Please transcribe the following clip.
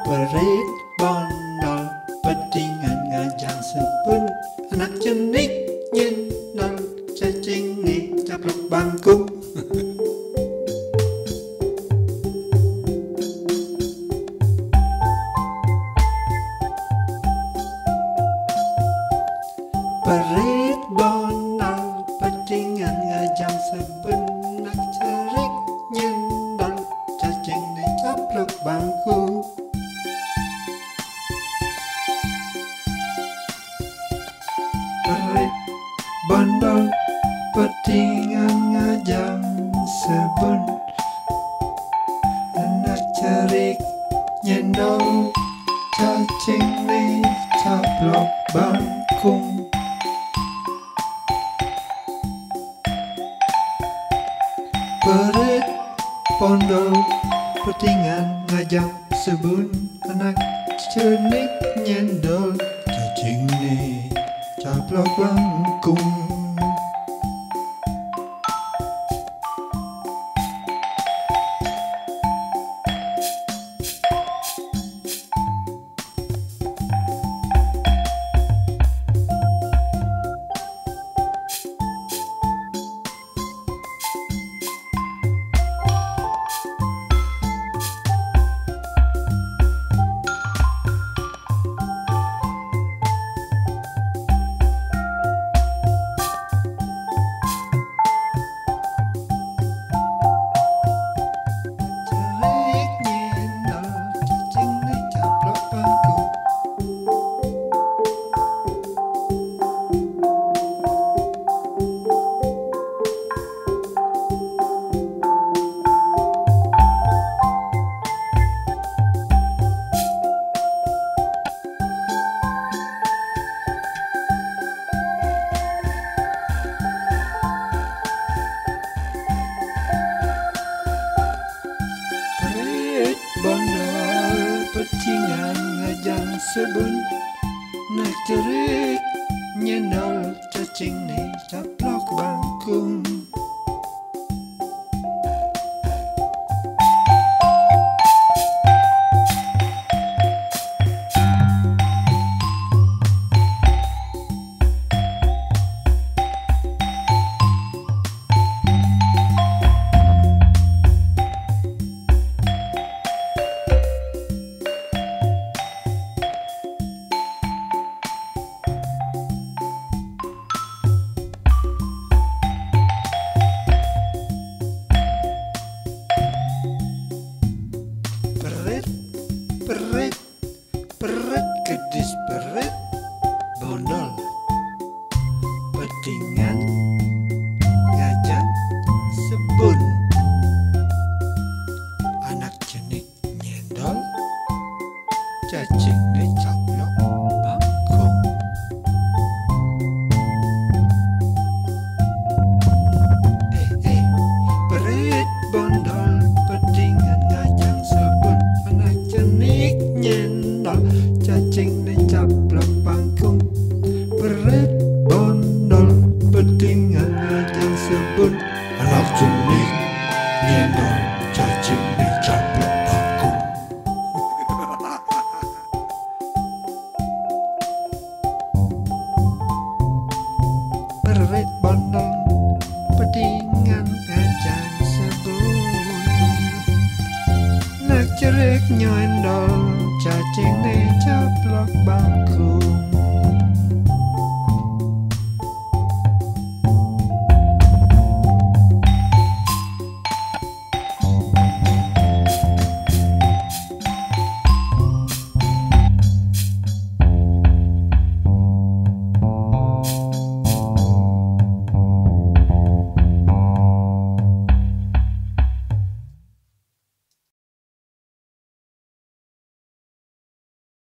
Perit bondol pedingan ngajang sebun, anak jenik nyendol cacing nih caplok bangku. Perit bondol pedingan ngajang sebun, anak cerik nyendol cacing nih caplok bangku. Perit bondol pedingan ngajang sebun, anak cerik nyendol cacing nih caplok bangkung. Perit bondol pedingan ngajang sebun, anak cerik nyendol cacing nih caplok bangkung. Bondol pedingan ngajang sebun, nak cerik nyendol cacing nih caplok bangkung. Perit kedis perit bondol pedingan ngajang sebun, anak jenik nyendol cacing nih caplok bangkung. Perit bondol pedingan ngajang sebun, anak jenik nyendol cacing nih caplok bangkung. Perit bondol pedingan ngajang sebun, anak jenik nyendol cacing nih caplok bangkung. Perit bondol pedingan ngajang sebun, nak cerik nyendol cacing nih caplok bangku.